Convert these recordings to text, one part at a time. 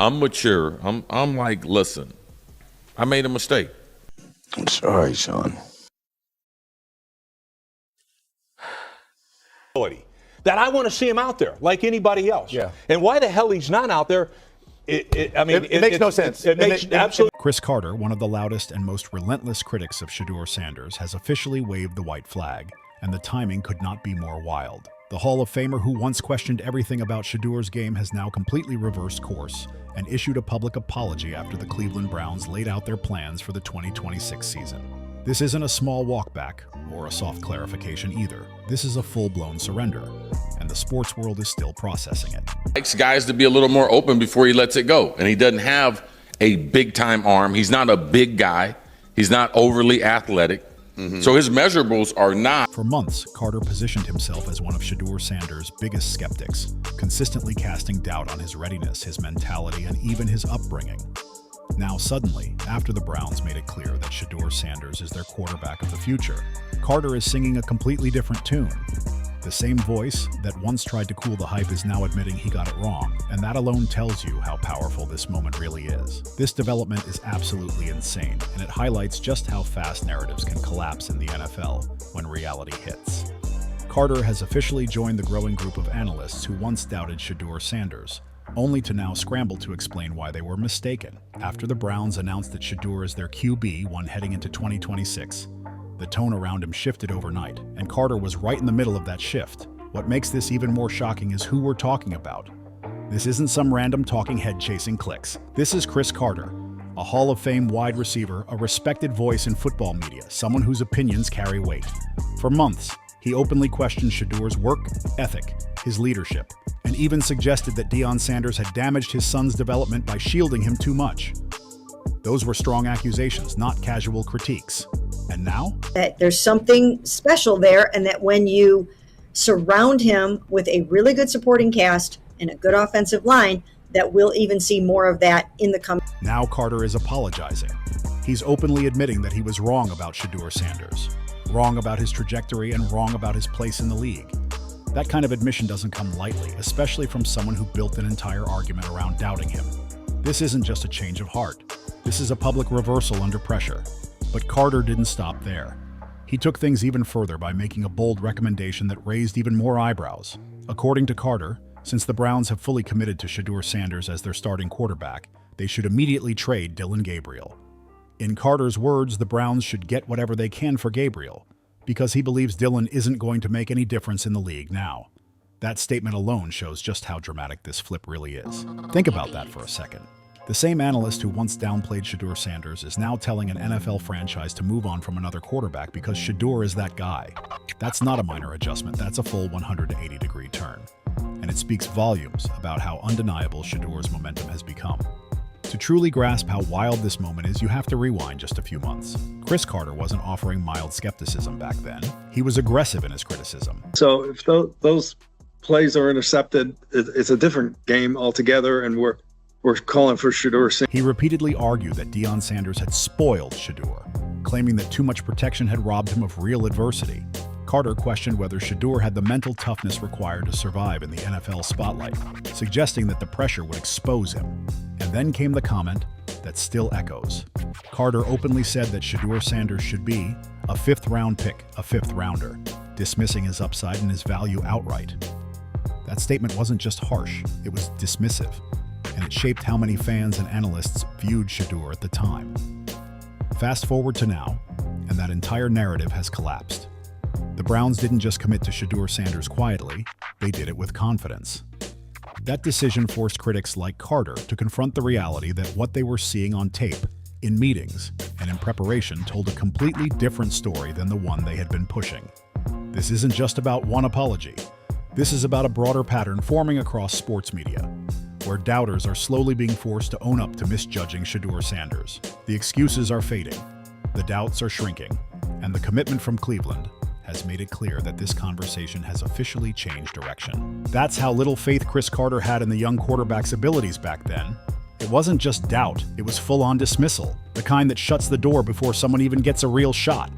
I'm mature. I'm like, listen, I made a mistake. I'm sorry, son. That I want to see him out there like anybody else. Yeah. And why the hell he's not out there? It makes no sense. It makes absolutely. Cris Carter, one of the loudest and most relentless critics of Shedeur Sanders, has officially waved the white flag, and the timing could not be more wild. The Hall of Famer who once questioned everything about Shedeur's game has now completely reversed course and issued a public apology after the Cleveland Browns laid out their plans for the 2026 season. This isn't a small walkback or a soft clarification either. This is a full-blown surrender, and the sports world is still processing it. Likes guys to be a little more open before he lets it go, and he doesn't have a big-time arm. He's not a big guy. He's not overly athletic. So his measurables are not. For months, Carter positioned himself as one of Shedeur Sanders' biggest skeptics, consistently casting doubt on his readiness, his mentality, and even his upbringing. Now suddenly, after the Browns made it clear that Shedeur Sanders is their quarterback of the future, Carter is singing a completely different tune. The same voice that once tried to cool the hype is now admitting he got it wrong, and that alone tells you how powerful this moment really is. This development is absolutely insane, and it highlights just how fast narratives can collapse in the NFL when reality hits. Carter has officially joined the growing group of analysts who once doubted Shedeur Sanders, only to now scramble to explain why they were mistaken. After the Browns announced that Shedeur is their QB1 heading into 2026, the tone around him shifted overnight, and Carter was right in the middle of that shift. What makes this even more shocking is who we're talking about. This isn't some random talking head chasing clicks. This is Cris Carter, a Hall of Fame wide receiver, a respected voice in football media, someone whose opinions carry weight. For months, he openly questioned Shedeur's work ethic, his leadership, and even suggested that Deion Sanders had damaged his son's development by shielding him too much. Those were strong accusations, not casual critiques. And now? That there's something special there, and that when you surround him with a really good supporting cast and a good offensive line, that we'll even see more of that in the coming. Now Carter is apologizing. He's openly admitting that he was wrong about Shedeur Sanders, wrong about his trajectory, and wrong about his place in the league. That kind of admission doesn't come lightly, especially from someone who built an entire argument around doubting him. This isn't just a change of heart. This is a public reversal under pressure. But Carter didn't stop there. He took things even further by making a bold recommendation that raised even more eyebrows. According to Carter, since the Browns have fully committed to Shedeur Sanders as their starting quarterback, they should immediately trade Dillon Gabriel. In Carter's words, the Browns should get whatever they can for Gabriel, because he believes Dillon isn't going to make any difference in the league now. That statement alone shows just how dramatic this flip really is. Think about that for a second. The same analyst who once downplayed Shedeur Sanders is now telling an NFL franchise to move on from another quarterback because Shedeur is that guy. That's not a minor adjustment, that's a full 180-degree turn. And it speaks volumes about how undeniable Shedeur's momentum has become. To truly grasp how wild this moment is, you have to rewind just a few months. Cris Carter wasn't offering mild skepticism back then. He was aggressive in his criticism. So if those plays are intercepted, it's a different game altogether, and we're calling for Shedeur Sanders. He repeatedly argued that Deion Sanders had spoiled Shedeur, claiming that too much protection had robbed him of real adversity. Carter questioned whether Shedeur had the mental toughness required to survive in the NFL spotlight, suggesting that the pressure would expose him. And then came the comment that still echoes. Carter openly said that Shedeur Sanders should be a fifth-round pick, a fifth-rounder, dismissing his upside and his value outright. That statement wasn't just harsh, it was dismissive, and it shaped how many fans and analysts viewed Shedeur at the time. Fast forward to now, and that entire narrative has collapsed. The Browns didn't just commit to Shedeur Sanders quietly, they did it with confidence. That decision forced critics like Carter to confront the reality that what they were seeing on tape, in meetings, and in preparation told a completely different story than the one they had been pushing. This isn't just about one apology. This is about a broader pattern forming across sports media, where doubters are slowly being forced to own up to misjudging Shedeur Sanders. The excuses are fading, the doubts are shrinking, and the commitment from Cleveland has made it clear that this conversation has officially changed direction. That's how little faith Cris Carter had in the young quarterback's abilities back then. It wasn't just doubt, it was full-on dismissal, the kind that shuts the door before someone even gets a real shot.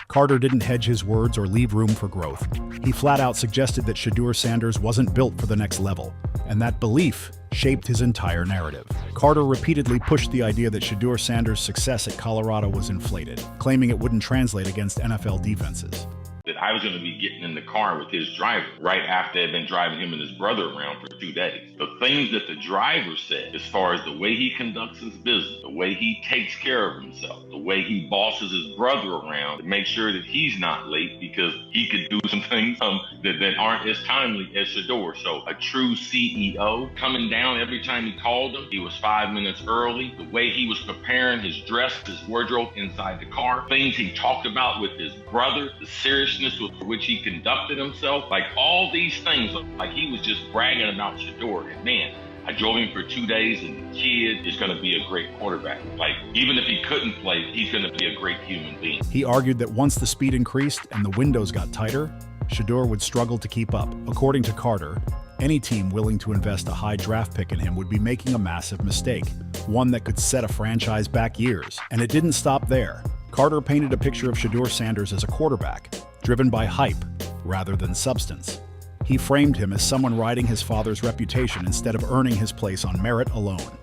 Carter didn't hedge his words or leave room for growth. He flat out suggested that Shedeur Sanders wasn't built for the next level, And that belief shaped his entire narrative. Carter repeatedly pushed the idea that Shedeur Sanders' success at Colorado was inflated, claiming it wouldn't translate against NFL defenses. That I was going to be getting in the car with his driver right after they had been driving him and his brother around for 2 days. The things that the driver said, as far as the way he conducts his business, the way he takes care of himself, the way he bosses his brother around to make sure that he's not late because he could do some things that aren't as timely as Shedeur. So a true CEO coming down every time he called him, he was 5 minutes early. The way he was preparing his dress, his wardrobe inside the car, things he talked about with his brother, the seriousness with which he conducted himself, like all these things, like he was just bragging about Shedeur. And man, I drove him for 2 days, and the kid is going to be a great quarterback. Like, even if he couldn't play, he's going to be a great human being. He argued that once the speed increased and the windows got tighter, Shedeur would struggle to keep up. According to Carter, any team willing to invest a high draft pick in him would be making a massive mistake, one that could set a franchise back years. And it didn't stop there. Carter painted a picture of Shedeur Sanders as a quarterback, driven by hype rather than substance. He framed him as someone riding his father's reputation instead of earning his place on merit alone.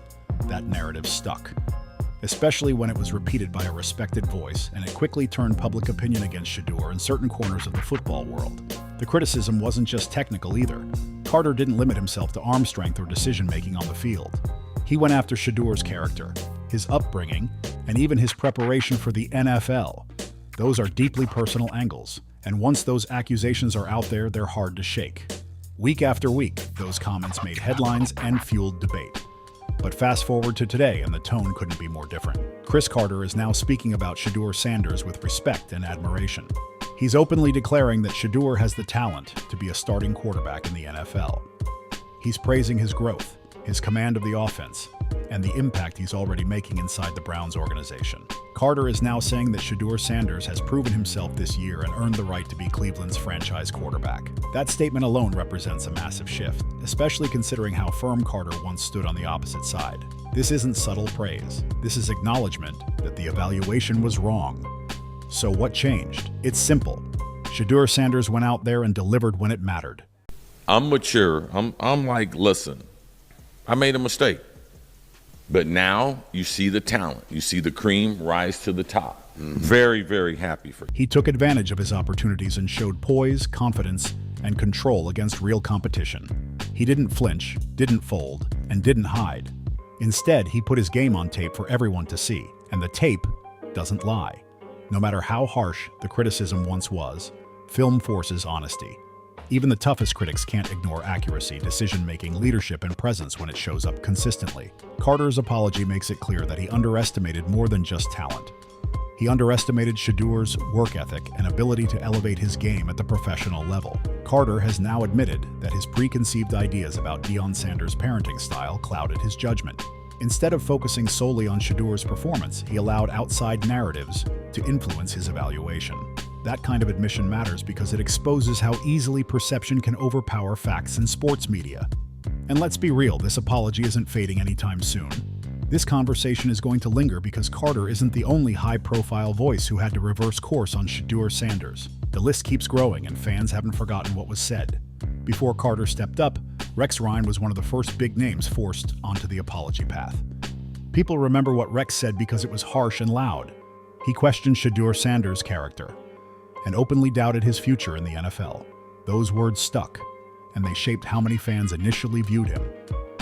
That narrative stuck, especially when it was repeated by a respected voice, and it quickly turned public opinion against Shedeur in certain corners of the football world. The criticism wasn't just technical either. Carter didn't limit himself to arm strength or decision-making on the field. He went after Shedeur's character, his upbringing, and even his preparation for the NFL. Those are deeply personal angles, and once those accusations are out there, they're hard to shake. Week after week, those comments made headlines and fueled debate. But fast forward to today, and the tone couldn't be more different. Cris Carter is now speaking about Shedeur Sanders with respect and admiration. He's openly declaring that Shedeur has the talent to be a starting quarterback in the NFL. He's praising his growth, his command of the offense, and the impact he's already making inside the Browns organization. Carter is now saying that Shedeur Sanders has proven himself this year and earned the right to be Cleveland's franchise quarterback. That statement alone represents a massive shift, especially considering how firm Carter once stood on the opposite side. This isn't subtle praise. This is acknowledgement that the evaluation was wrong. So what changed? It's simple. Shedeur Sanders went out there and delivered when it mattered. I'm mature. I'm like, listen, I made a mistake. But now you see the talent. You see the cream rise to the top. Very, very happy for him. He took advantage of his opportunities and showed poise, confidence, and control against real competition. He didn't flinch, didn't fold, and didn't hide. Instead, he put his game on tape for everyone to see. And the tape doesn't lie. No matter how harsh the criticism once was, film forces honesty. Even the toughest critics can't ignore accuracy, decision-making, leadership, and presence when it shows up consistently. Carter's apology makes it clear that he underestimated more than just talent. He underestimated Shedeur's work ethic and ability to elevate his game at the professional level. Carter has now admitted that his preconceived ideas about Deion Sanders' parenting style clouded his judgment. Instead of focusing solely on Shedeur's performance, he allowed outside narratives to influence his evaluation. That kind of admission matters because it exposes how easily perception can overpower facts in sports media. And let's be real, this apology isn't fading anytime soon. This conversation is going to linger because Carter isn't the only high-profile voice who had to reverse course on Shedeur Sanders. The list keeps growing and fans haven't forgotten what was said. Before Carter stepped up, Rex Ryan was one of the first big names forced onto the apology path. People remember what Rex said because it was harsh and loud. He questioned Shedeur Sanders' character and openly doubted his future in the NFL. Those words stuck, and they shaped how many fans initially viewed him.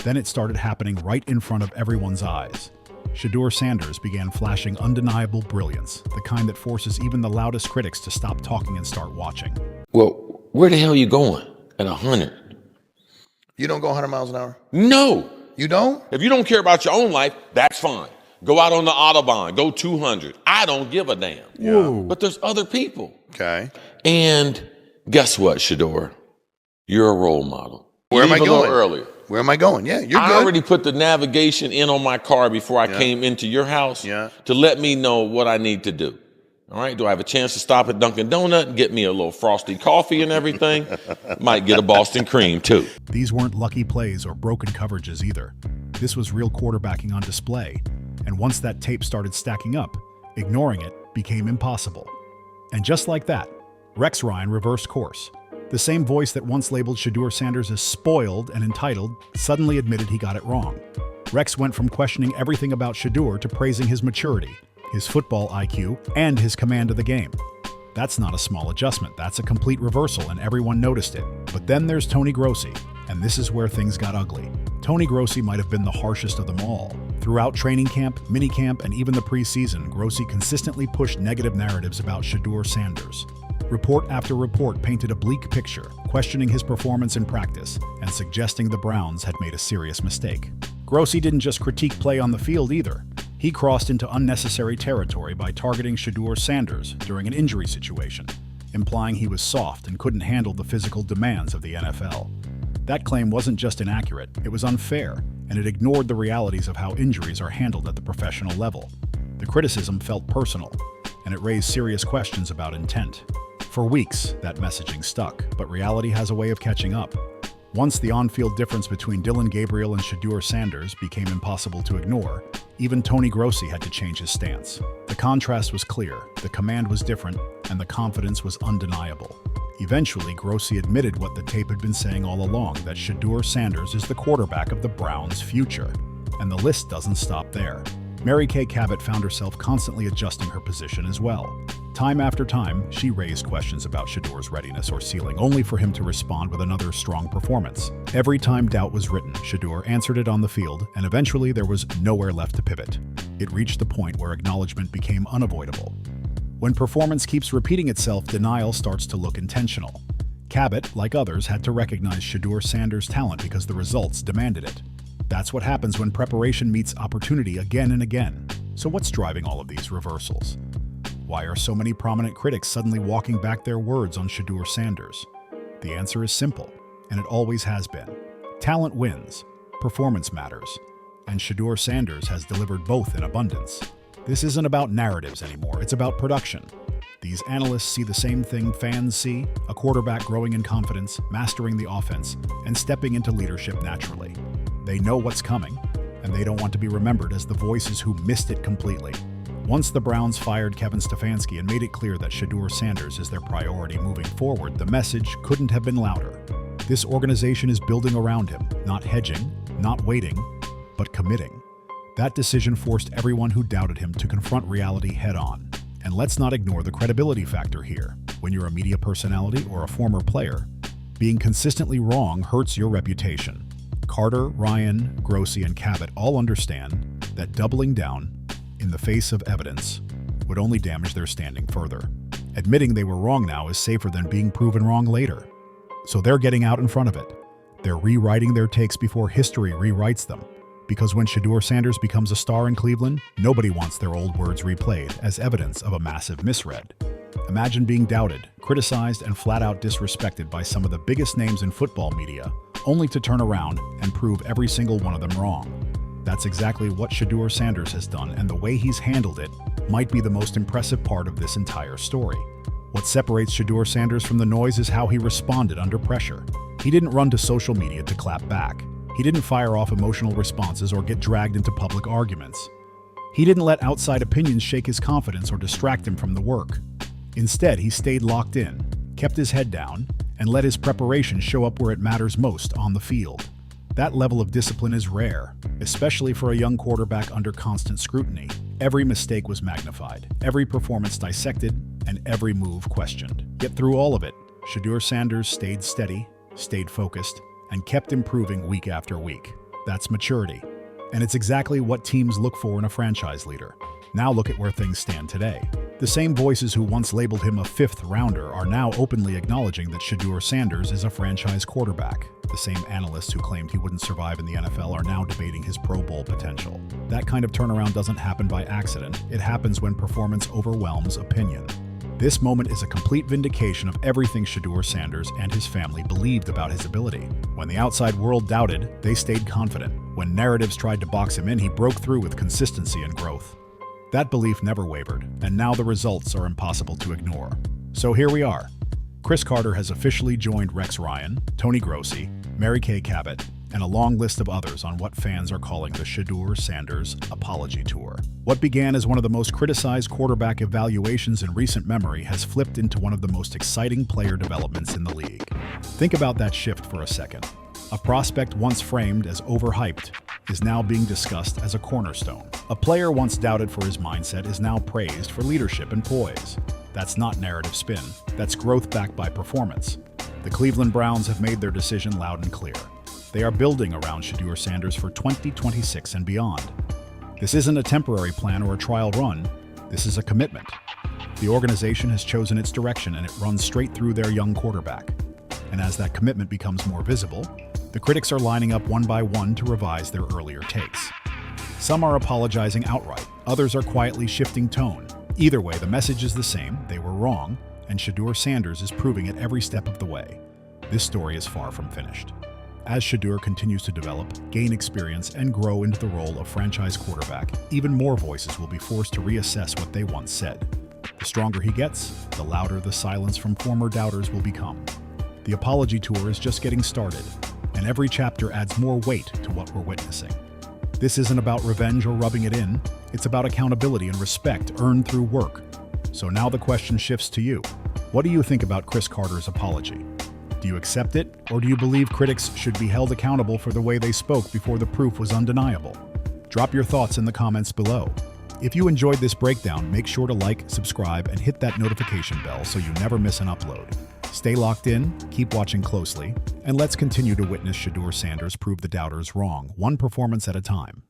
Then it started happening right in front of everyone's eyes. Shedeur Sanders began flashing undeniable brilliance, the kind that forces even the loudest critics to stop talking and start watching. Well, where the hell are you going at 100? You don't go 100 miles an hour? No. You don't? If you don't care about your own life, that's fine. Go out on the Autobahn, go 200. I don't give a damn. Yeah. But there's other people. Okay. And guess what, Shedeur? You're a role model. Where am I Leave a little going? earlier. Where am I going? Yeah, you're I good. already put the navigation in on my car before I came into your house to let me know what I need to do. All right, do I have a chance to stop at Dunkin' Donut and get me a little frosty coffee and everything? Might get a Boston cream, too. These weren't lucky plays or broken coverages either. This was real quarterbacking on display. And once that tape started stacking up, ignoring it became impossible. And just like that, Rex Ryan reversed course. The same voice that once labeled Shedeur Sanders as spoiled and entitled suddenly admitted he got it wrong. Rex went from questioning everything about Shedeur to praising his maturity, his football IQ, and his command of the game. That's not a small adjustment, that's a complete reversal, and everyone noticed it. But then there's Tony Grossi, and this is where things got ugly. Tony Grossi might have been the harshest of them all. Throughout training camp, minicamp, and even the preseason, Grossi consistently pushed negative narratives about Shedeur Sanders. Report after report painted a bleak picture, questioning his performance in practice and suggesting the Browns had made a serious mistake. Grossi didn't just critique play on the field either. He crossed into unnecessary territory by targeting Shedeur Sanders during an injury situation, implying he was soft and couldn't handle the physical demands of the NFL. That claim wasn't just inaccurate, it was unfair, and it ignored the realities of how injuries are handled at the professional level. The criticism felt personal, and it raised serious questions about intent. For weeks, that messaging stuck, but reality has a way of catching up. Once the on-field difference between Dillon Gabriel and Shedeur Sanders became impossible to ignore, even Tony Grossi had to change his stance. The contrast was clear, the command was different, and the confidence was undeniable. Eventually, Grossi admitted what the tape had been saying all along, that Shedeur Sanders is the quarterback of the Browns' future. And the list doesn't stop there. Mary Kay Cabot found herself constantly adjusting her position as well. Time after time, she raised questions about Shedeur's readiness or ceiling, only for him to respond with another strong performance. Every time doubt was written, Shedeur answered it on the field, and eventually there was nowhere left to pivot. It reached the point where acknowledgement became unavoidable. When performance keeps repeating itself, denial starts to look intentional. Cabot, like others, had to recognize Shedeur Sanders' talent because the results demanded it. That's what happens when preparation meets opportunity again and again. So what's driving all of these reversals? Why are so many prominent critics suddenly walking back their words on Shedeur Sanders? The answer is simple, and it always has been. Talent wins, performance matters, and Shedeur Sanders has delivered both in abundance. This isn't about narratives anymore, it's about production. These analysts see the same thing fans see, a quarterback growing in confidence, mastering the offense, and stepping into leadership naturally. They know what's coming, and they don't want to be remembered as the voices who missed it completely. Once the Browns fired Kevin Stefanski and made it clear that Shedeur Sanders is their priority moving forward, the message couldn't have been louder. This organization is building around him, not hedging, not waiting, but committing. That decision forced everyone who doubted him to confront reality head-on. And let's not ignore the credibility factor here. When you're a media personality or a former player, being consistently wrong hurts your reputation. Carter, Ryan, Grossi, and Cabot all understand that doubling down in the face of evidence would only damage their standing further. Admitting they were wrong now is safer than being proven wrong later. So they're getting out in front of it. They're rewriting their takes before history rewrites them. Because when Shedeur Sanders becomes a star in Cleveland, nobody wants their old words replayed as evidence of a massive misread. Imagine being doubted, criticized, and flat-out disrespected by some of the biggest names in football media, only to turn around and prove every single one of them wrong. That's exactly what Shedeur Sanders has done, and the way he's handled it might be the most impressive part of this entire story. What separates Shedeur Sanders from the noise is how he responded under pressure. He didn't run to social media to clap back. He didn't fire off emotional responses or get dragged into public arguments. He didn't let outside opinions shake his confidence or distract him from the work. Instead, he stayed locked in, kept his head down, and let his preparation show up where it matters most, on the field. That level of discipline is rare, especially for a young quarterback under constant scrutiny. Every mistake was magnified, every performance dissected, and every move questioned. Yet through all of it, Shedeur Sanders stayed steady, stayed focused, and kept improving week after week. That's maturity. And it's exactly what teams look for in a franchise leader. Now look at where things stand today. The same voices who once labeled him a fifth-rounder are now openly acknowledging that Shedeur Sanders is a franchise quarterback. The same analysts who claimed he wouldn't survive in the NFL are now debating his Pro Bowl potential. That kind of turnaround doesn't happen by accident. It happens when performance overwhelms opinion. This moment is a complete vindication of everything Shedeur Sanders and his family believed about his ability. When the outside world doubted, they stayed confident. When narratives tried to box him in, he broke through with consistency and growth. That belief never wavered, and now the results are impossible to ignore. So here we are. Cris Carter has officially joined Rex Ryan, Tony Grossi, Mary Kay Cabot, and a long list of others on what fans are calling the Shedeur Sanders Apology Tour. What began as one of the most criticized quarterback evaluations in recent memory has flipped into one of the most exciting player developments in the league. Think about that shift for a second. A prospect once framed as overhyped is now being discussed as a cornerstone. A player once doubted for his mindset is now praised for leadership and poise. That's not narrative spin. That's growth backed by performance. The Cleveland Browns have made their decision loud and clear. They are building around Shedeur Sanders for 2026 and beyond. This isn't a temporary plan or a trial run. This is a commitment. The organization has chosen its direction and it runs straight through their young quarterback. And as that commitment becomes more visible, the critics are lining up one by one to revise their earlier takes. Some are apologizing outright, others are quietly shifting tone. Either way, the message is the same: they were wrong, and Shedeur Sanders is proving it every step of the way. This story is far from finished. As Shedeur continues to develop, gain experience, and grow into the role of franchise quarterback, even more voices will be forced to reassess what they once said. The stronger he gets, the louder the silence from former doubters will become. The apology tour is just getting started, and every chapter adds more weight to what we're witnessing. This isn't about revenge or rubbing it in, it's about accountability and respect earned through work. So now the question shifts to you. What do you think about Cris Carter's apology? Do you accept it, or do you believe critics should be held accountable for the way they spoke before the proof was undeniable? Drop your thoughts in the comments below. If you enjoyed this breakdown, make sure to like, subscribe, and hit that notification bell so you never miss an upload. Stay locked in, keep watching closely, and let's continue to witness Shedeur Sanders prove the doubters wrong, one performance at a time.